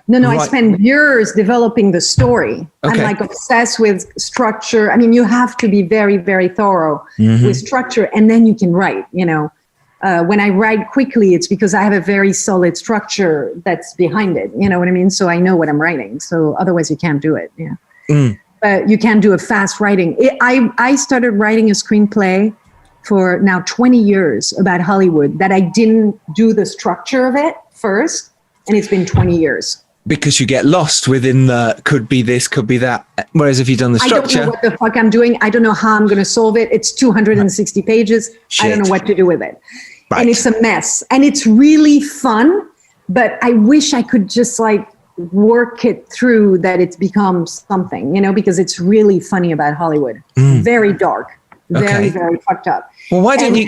No, I spend years developing the story. Okay. I'm like obsessed with structure. I mean, you have to be very, very thorough with structure, and then you can write, When I write quickly, it's because I have a very solid structure that's behind it. You know what I mean? So I know what I'm writing. So otherwise you can't do it. Yeah. But you can do a fast writing. I started writing a screenplay for now 20 years about Hollywood that I didn't do the structure of it first. And it's been 20 years. Because you get lost within the could be this, could be that. Whereas if you've done the structure. I don't know what the fuck I'm doing. I don't know how I'm going to solve it. It's 260 pages. I don't know what to do with it. Right. And it's a mess. And it's really fun. But I wish I could just work it through that it becomes something, because it's really funny about Hollywood. Very dark. Very, very fucked up. Well, why don't do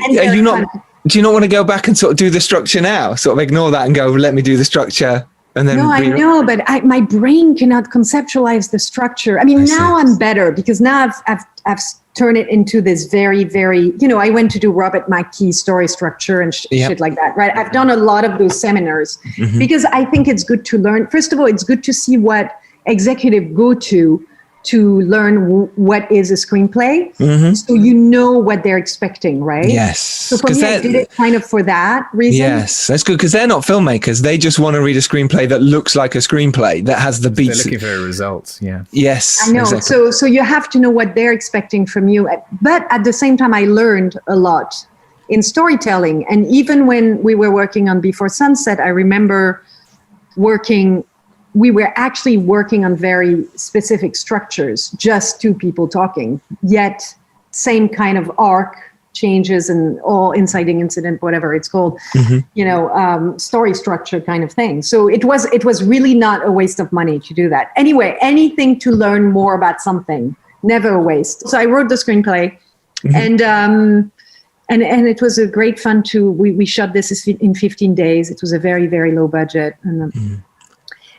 you not want to go back and sort of do the structure now? Sort of ignore that and go, let me do the structure. And then no, I know, but my brain cannot conceptualize the structure. I mean, now I'm better because now I've turned it into this very, very, I went to do Robert McKee's story structure and shit like that, right? I've done a lot of those seminars because I think it's good to learn. First of all, it's good to see what executives go to to learn what is a screenplay, so you know what they're expecting, right? Yes. So for me, I did it kind of for that reason. Yes, that's good, because they're not filmmakers. They just want to read a screenplay that looks like a screenplay, that has the beats. They're looking for results, yeah. Yes. I know. Exactly. So you have to know what they're expecting from you. But at the same time, I learned a lot in storytelling. And even when we were working on Before Sunset, I remember we were actually working on very specific structures, just two people talking, yet same kind of arc changes and all inciting incident, whatever it's called, story structure kind of thing. So it was really not a waste of money to do that. Anyway, anything to learn more about something, never a waste. So I wrote the screenplay, and it was a great fun we shot this in 15 days. It was a very, very low budget.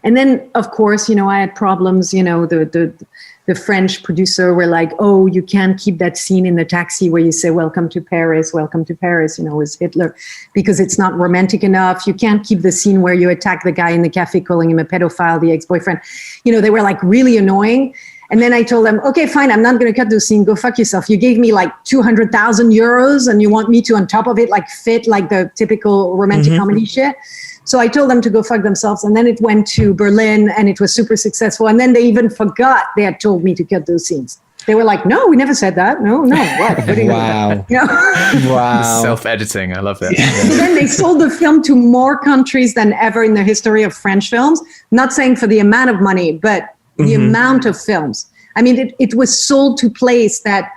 And then, of course, I had problems. The French producer were like, "Oh, you can't keep that scene in the taxi where you say welcome to Paris," with Hitler, because it's not romantic enough. You can't keep the scene where you attack the guy in the cafe, calling him a pedophile, the ex-boyfriend. They were like really annoying. And then I told them, okay, fine, I'm not going to cut the scene. Go fuck yourself. You gave me like 200,000 euros and you want me to, on top of it, like fit like the typical romantic comedy shit. So I told them to go fuck themselves. And then it went to Berlin and it was super successful. And then they even forgot they had told me to cut those scenes. They were like, no, we never said that. No, what? Wow. Wow. Self-editing. I love that. So then they sold the film to more countries than ever in the history of French films. Not saying for the amount of money, but the amount of films. I mean, it was sold to places that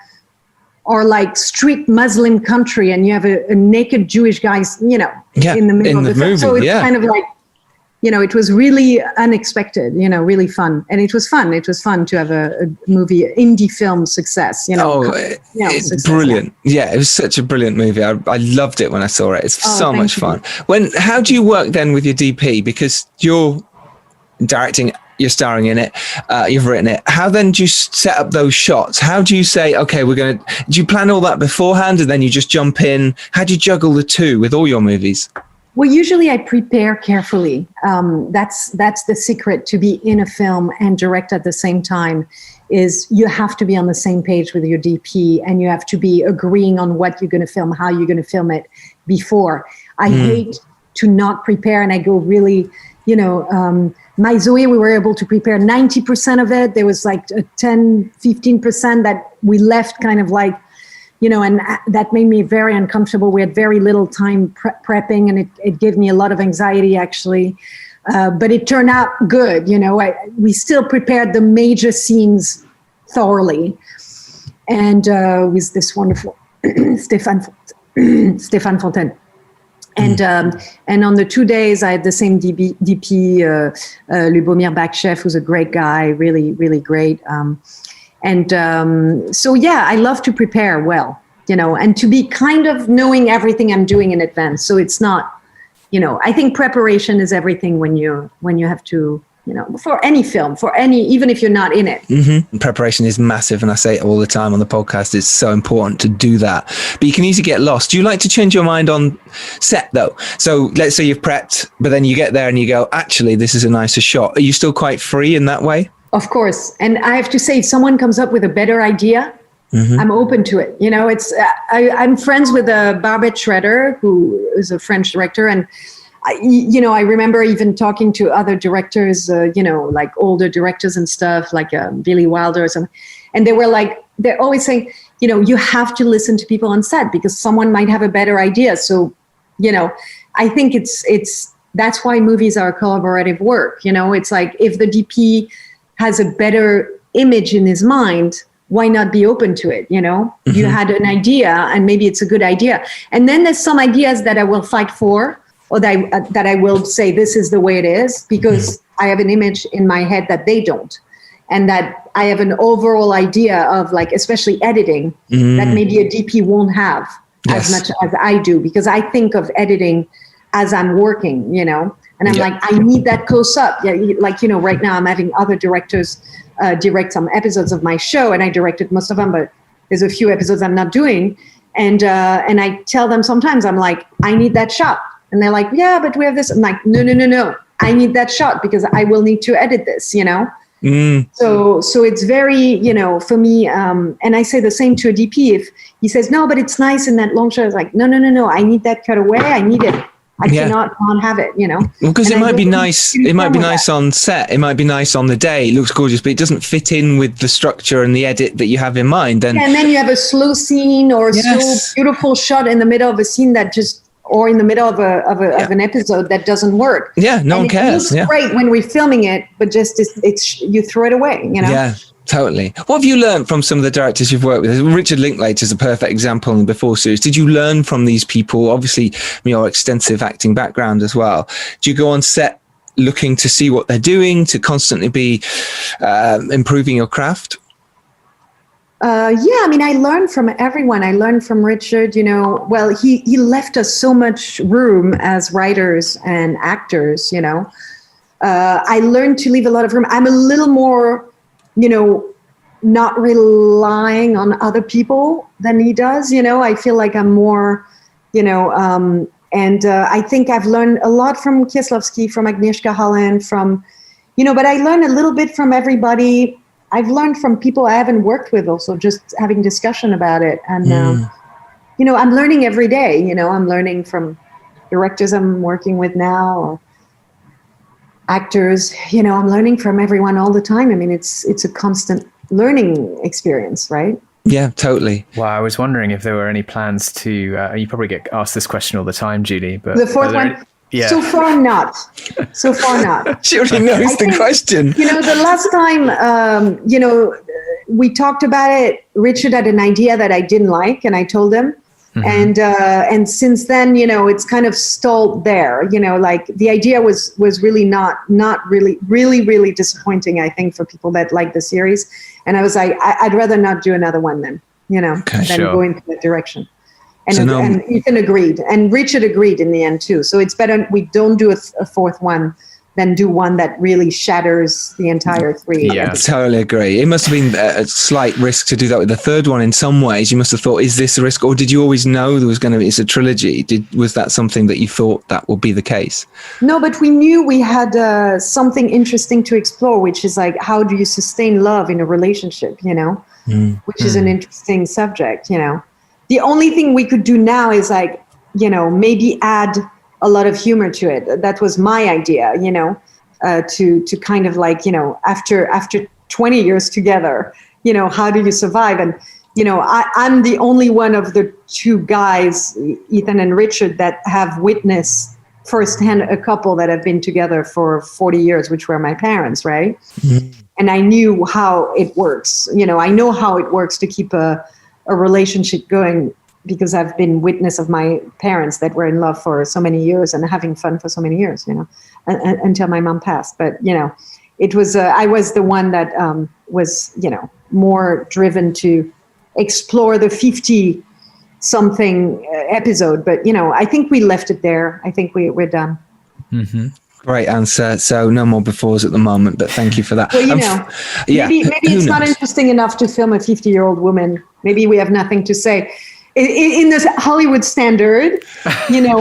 are like strict Muslim country, and you have a naked Jewish guy, in the middle of the film. So it's kind of like, it was really unexpected, really fun. And it was fun. It was fun to have a movie, indie film success, it's success. brilliant. Yeah, it was such a brilliant movie. I loved it when I saw it. It's so much fun. How do you work then with your DP? Because you're directing, you're starring in it, you've written it. How then do you set up those shots? How do you say, okay, do you plan all that beforehand and then you just jump in? How do you juggle the two with all your movies? Well, usually I prepare carefully. That's the secret to be in a film and direct at the same time, is you have to be on the same page with your DP and you have to be agreeing on what you're going to film, how you're going to film it before. I hate to not prepare, and I go really, My Zoe, we were able to prepare 90% of it. There was like a 10-15% that we left kind of like, and that made me very uncomfortable. We had very little time prepping, and it gave me a lot of anxiety, actually. But it turned out good. We still prepared the major scenes thoroughly. And with this wonderful Stéphane Fontaine. And on the 2 days, I had the same DP, Lubomir Bakshev, who's a great guy, really, really great. So I love to prepare well, and to be kind of knowing everything I'm doing in advance. So it's not, I think preparation is everything when you have to, for any film, even if you're not in it. Preparation is massive. And I say it all the time on the podcast. It's so important to do that. But you can easily get lost. Do you like to change your mind on set though? So let's say you've prepped, but then you get there and you go, actually, this is a nicer shot. Are you still quite free in that way? Of course. And I have to say, if someone comes up with a better idea, I'm open to it. I'm friends with Barbet Schroeder, who is a French director. And I remember even talking to other directors, like older directors and stuff, like Billy Wilder or something. And they were like, they're always saying, you have to listen to people on set because someone might have a better idea. So, I think that's why movies are collaborative work. It's like if the DP has a better image in his mind, why not be open to it? You had an idea and maybe it's a good idea. And then there's some ideas that I will fight for, or that I will say, this is the way it is, because I have an image in my head that they don't. And that I have an overall idea of, like, especially editing, that maybe a DP won't have as much as I do, because I think of editing as I'm working, and I'm like, I need that close up. Yeah, like, right now I'm having other directors direct some episodes of my show, and I directed most of them, but there's a few episodes I'm not doing. And I tell them sometimes, I'm like, I need that shot. And they're like, yeah, but we have this. I'm like, no. I need that shot because I will need to edit this, So it's very, you know, for me, and I say the same to a DP. If he says, no, but it's nice in that long shot, it's like, no, I need that cut away. I need it. I cannot not have it, you know. Because it might be nice. It might be nice on set. It might be nice on the day. It looks gorgeous, but it doesn't fit in with the structure and the edit that you have in mind. And then you have a slow scene or a slow, beautiful shot in the middle of a scene that just, or in the middle of an episode that doesn't work. Yeah, no one cares. It looks great when we're filming it, but just it's you throw it away, you know. Yeah. Totally. What have you learned from some of the directors you've worked with? Richard Linklater is a perfect example in the Before series. Did you learn from these people? Obviously, your extensive acting background as well. Do you go on set looking to see what they're doing, to constantly be improving your craft? I mean, I learned from everyone. I learned from Richard, you know, well, he left us so much room as writers and actors, you know. I learned to leave a lot of room. I'm a little more, you know, not relying on other people than he does, you know. I feel like I'm more, you know, and I think I've learned a lot from Kieslowski, from Agnieszka Holland, from, you know, but I learned a little bit from everybody. I've learned from people I haven't worked with also, just having discussion about it. And, you know, I'm learning every day, you know, I'm learning from directors I'm working with now, or actors, you know, I'm learning from everyone all the time. I mean, it's a constant learning experience, right? Yeah, totally. Well, I was wondering if there were any plans to, you probably get asked this question all the time, Julie, but the fourth one, so far not. She already knows the question. You know, the last time, you know, we talked about it, Richard had an idea that I didn't like, and I told him. And since then, you know, it's kind of stalled there, you know, like the idea was really not really disappointing, I think, for people that like the series. And I was like, I'd rather not do another one then, you know, go into that direction. And Ethan agreed, and Richard agreed in the end too. So it's better we don't do a fourth one than do one that really shatters the entire three. Yeah, totally agree. It must have been a slight risk to do that with the third one. In some ways, you must have thought, is this a risk? Or did you always know there was going to be, it's a trilogy? Was that something that you thought that would be the case? No, but we knew we had something interesting to explore, which is like, how do you sustain love in a relationship, you know, which is an interesting subject, you know. The only thing we could do now is like, you know, maybe add a lot of humor to it. That was my idea, you know, to kind of like, you know, after 20 years together, you know, how do you survive? And, you know, I'm the only one of the two guys, Ethan and Richard, that have witnessed firsthand a couple that have been together for 40 years, which were my parents, right? And I knew how it works. You know, I know how it works to keep a relationship going, because I've been witness of my parents that were in love for so many years and having fun for so many years, you know, until my mom passed. But, you know, it was, I was the one that was, you know, more driven to explore the 50 something episode. But, you know, I think we left it there. I think we're done. Great answer. So no more befores at the moment, but thank you for that. Well, you know, maybe it's not interesting enough to film a 50-year-old woman. Maybe we have nothing to say. In this Hollywood standard, you know,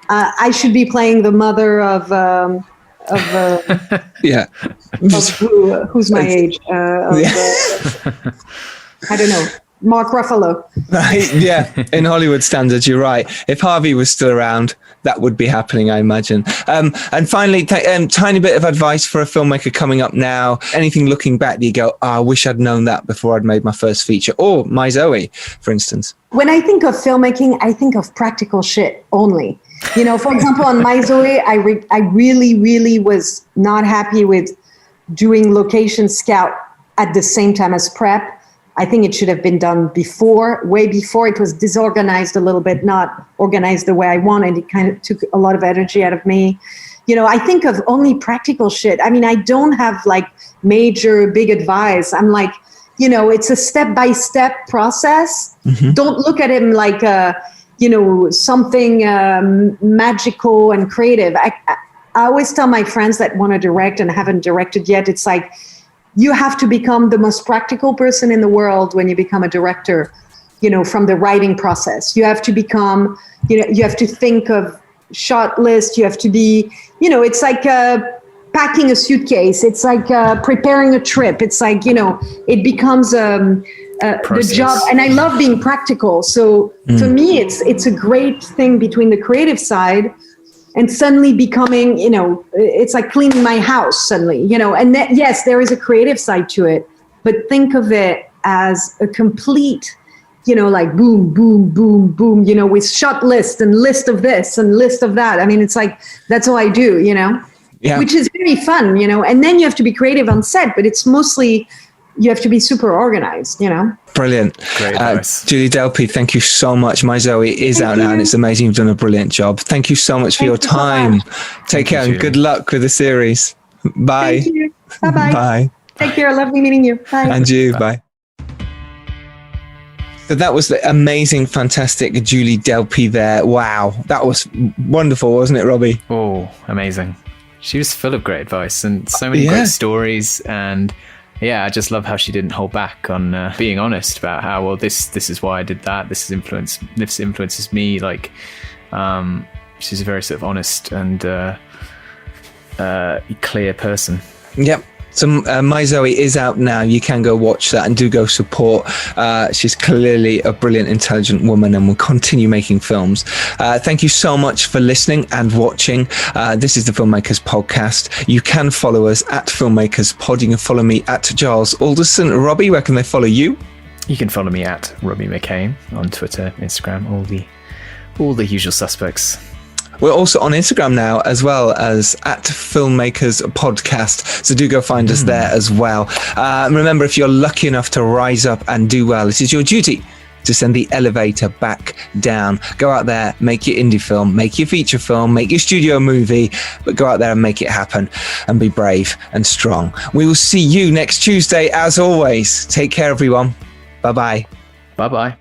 I should be playing the mother of who's my age? I don't know. Mark Ruffalo. Right, yeah, in Hollywood standards, you're right. If Harvey was still around, that would be happening, I imagine. And finally, tiny bit of advice for a filmmaker coming up now. Anything looking back that you go, I wish I'd known that before I'd made my first feature, or My Zoe, for instance. When I think of filmmaking, I think of practical shit only. You know, for example, on My Zoe, I really was not happy with doing location scout at the same time as prep. I think it should have been done before, way before. It was disorganized a little bit, not organized the way I wanted. It kind of took a lot of energy out of me. You know, I think of only practical shit. I mean, I don't have like major big advice. I'm like, you know, it's a step-by-step process. Don't look at him like, you know, something magical and creative. I always tell my friends that want to direct and haven't directed yet, it's like, you have to become the most practical person in the world when you become a director, you know, from the writing process. You have to become, you know, you have to think of shot list. You have to be, it's like packing a suitcase. It's like preparing a trip. It's like, it becomes the job. And I love being practical. So for me, it's a great thing between the creative side and suddenly becoming, it's like cleaning my house suddenly, and that, yes, there is a creative side to it, but think of it as a complete, like boom, boom, boom, boom, with shot list and list of this and list of that. I mean, it's like, that's all I do, Yeah. which is very fun, and then you have to be creative on set, but it's mostly, you have to be super organized, Brilliant. Great advice. Julie Delpy, thank you so much. My Zoe is out now and it's amazing. You've done a brilliant job. Thank you so much for your time. Take care and good luck with the series. Bye. Thank you. Bye-bye. Bye. Take care. Lovely meeting you. Bye. And you. Bye. So that was the amazing, fantastic Julie Delpy there. Wow. That was wonderful, wasn't it, Robbie? Oh, amazing. She was full of great advice and so many great stories. And yeah, I just love how she didn't hold back on being honest about how, well, this is why I did that. This influences me. Like, she's a very sort of honest and clear person. Yep. So My Zoe is out now. You can go watch that and do go support. She's clearly a brilliant, intelligent woman and will continue making films. Thank you so much for listening and watching. This is the Filmmakers Podcast. You can follow us at Filmmakers Pod. You can follow me at Giles Alderson. Robbie, where can they follow you? You can follow me at Robbie McCain on Twitter, Instagram, all the usual suspects. We're also on Instagram now, as well as at Filmmakers Podcast. So do go find us there as well. Remember, if you're lucky enough to rise up and do well, it is your duty to send the elevator back down. Go out there, make your indie film, make your feature film, make your studio movie, but go out there and make it happen and be brave and strong. We will see you next Tuesday, as always. Take care, everyone. Bye-bye. Bye-bye.